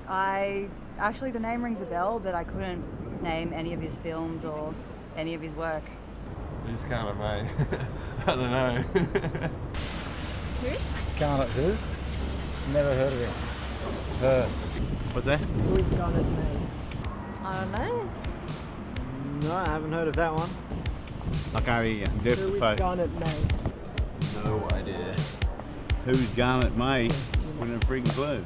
Actually, the name rings a bell, but I couldn't name any of his films or any of his work. F Is Garnett Mae. I don't know. Who? Garnett who? Never heard of him. Her. What's that? Who is Garnett Mae? I don't know. No, I haven't heard of that one. I can't hear you. I'm deaf Who to is post. Garnett Mae? No idea. Who's Garnett Mae? Wouldn't have freaking clue.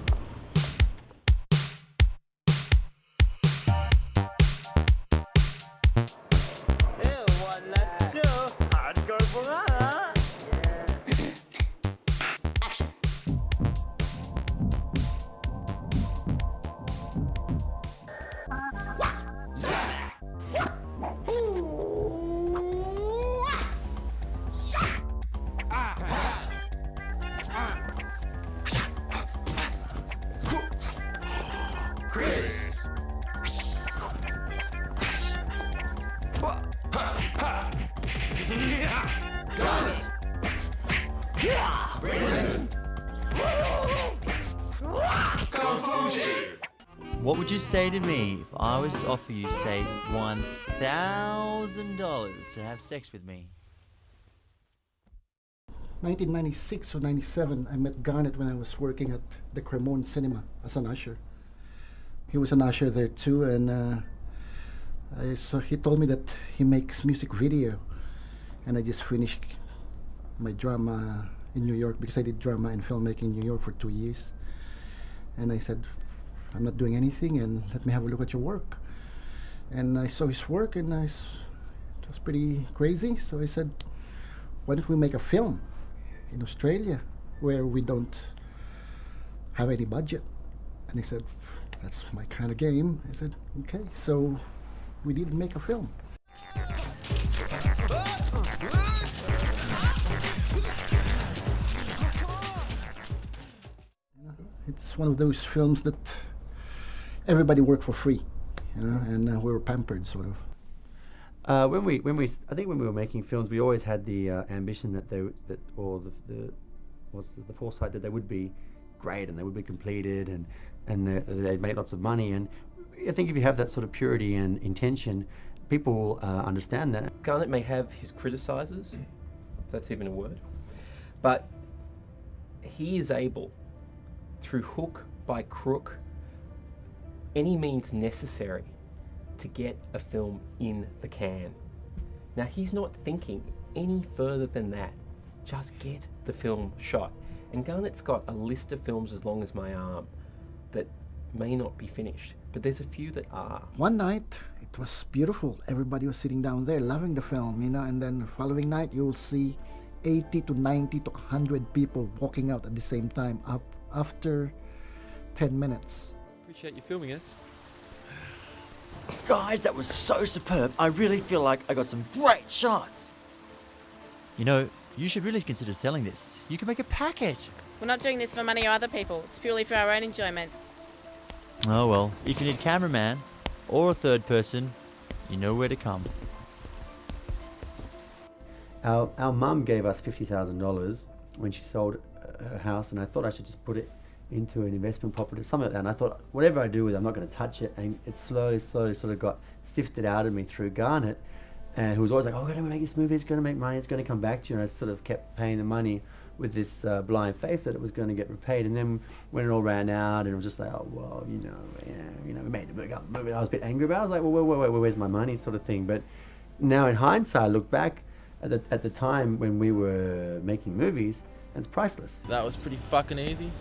What would you say to me if I was to offer you, say, $1,000 to have sex with me? 1996 or 97, I met Garnett when I was working at the Cremona Cinema as an usher. He was an usher there too, and so he told me that he makes music video, and I just finished my drama in New York because I did drama and filmmaking in New York for 2 years. And I said, I'm not doing anything, and let me have a look at your work. And I saw his work, and it was pretty crazy. So I said, why don't we make a film in Australia where we don't have any budget? And he said, that's my kind of game. I said, okay. So we did make a film. It's one of those films that everybody worked for free, and we were pampered, sort of. I think when we were making films, we always had the ambition that the foresight that they would be great and they would be completed and they'd make lots of money. And I think if you have that sort of purity and intention, people will understand that. Garnett may have his criticisers, if that's even a word, but he is able, through hook by crook, any means necessary to get a film in the can. Now, he's not thinking any further than that. Just get the film shot. And Garnett's got a list of films as long as my arm that may not be finished, but there's a few that are. One night, it was beautiful. Everybody was sitting down there loving the film, and then the following night, you will see 80 to 90 to 100 people walking out at the same time after 10 minutes. Appreciate you filming us. Guys, that was so superb. I really feel like I got some great shots. You know, you should really consider selling this. You can make a packet. We're not doing this for money or other people. It's purely for our own enjoyment. Oh well, if you need a cameraman or a third person, you know where to come. Our mum gave us $50,000 when she sold her house, and I thought I should just put it into an investment property, something like that. And I thought, whatever I do with it, I'm not going to touch it. And it slowly sort of got sifted out of me through Garnett, and who was always like, oh, we're going to make this movie, it's going to make money, it's going to come back to you. And I sort of kept paying the money with this blind faith that it was going to get repaid. And then when it all ran out, and it was just like, oh, well, we made the movie. I was a bit angry about it. I was like, well, where's my money, sort of thing. But now in hindsight, I look back at the time when we were making movies, and it's priceless. That was pretty fucking easy.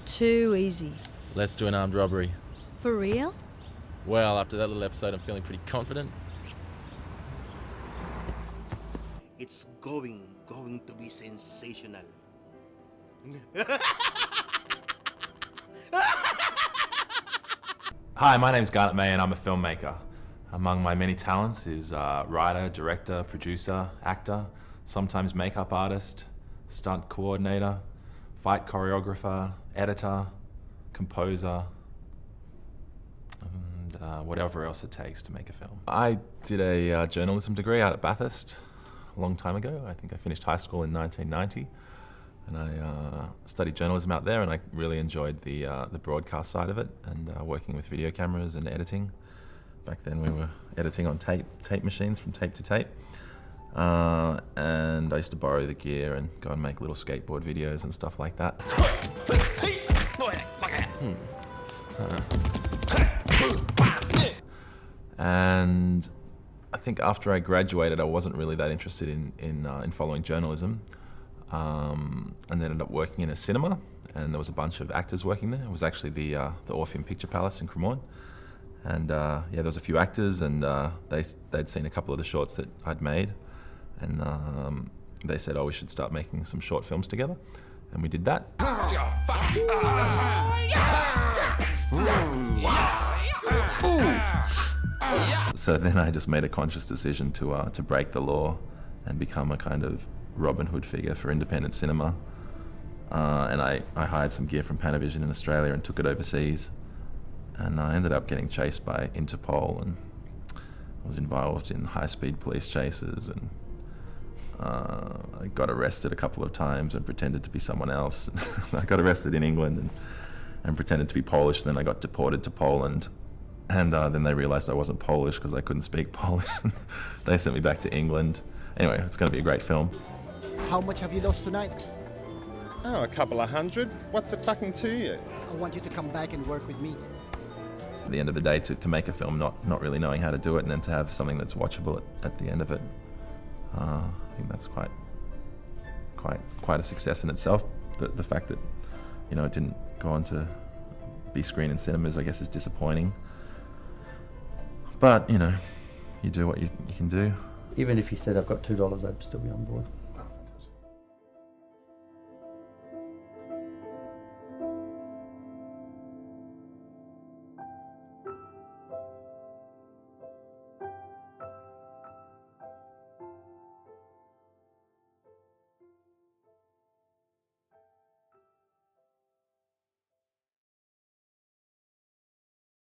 Too easy. Let's do an armed robbery. For real? Well, after that little episode, I'm feeling pretty confident. It's going to be sensational. Hi, my name's Garnett Mae and I'm a filmmaker. Among my many talents is writer, director, producer, actor, sometimes makeup artist, stunt coordinator, fight choreographer, editor, composer, and whatever else it takes to make a film. I did a journalism degree out at Bathurst a long time ago. I think I finished high school in 1990. and I studied journalism out there, and I really enjoyed the broadcast side of it, and working with video cameras and editing. Back then we were editing on tape machines from tape to tape. And I used to borrow the gear and go and make little skateboard videos and stuff like that. And I think after I graduated, I wasn't really that interested in following journalism, and ended up working in a cinema, and there was a bunch of actors working there. It was actually the Orpheum Picture Palace in Cremorne. And yeah, there was a few actors, and they'd seen a couple of the shorts that I'd made, and they said, oh, we should start making some short films together, and we did that. So then I just made a conscious decision to break the law and become a kind of Robin Hood figure for independent cinema. And I hired some gear from Panavision in Australia and took it overseas. And I ended up getting chased by Interpol, and was involved in high-speed police chases, and I got arrested a couple of times and pretended to be someone else. I got arrested in England and pretended to be Polish, then I got deported to Poland. And then they realized I wasn't Polish because I couldn't speak Polish. They sent me back to England. Anyway, it's going to be a great film. How much have you lost tonight? Oh, a couple of hundred. What's it fucking to you? I want you to come back and work with me. At the end of the day, to make a film not really knowing how to do it, and then to have something that's watchable at the end of it, I think that's quite a success in itself. The fact that, you know, it didn't go on to be screened in cinemas, I guess, is disappointing. But, you know, you do what you can do. Even if he said I've got $2, I'd still be on board.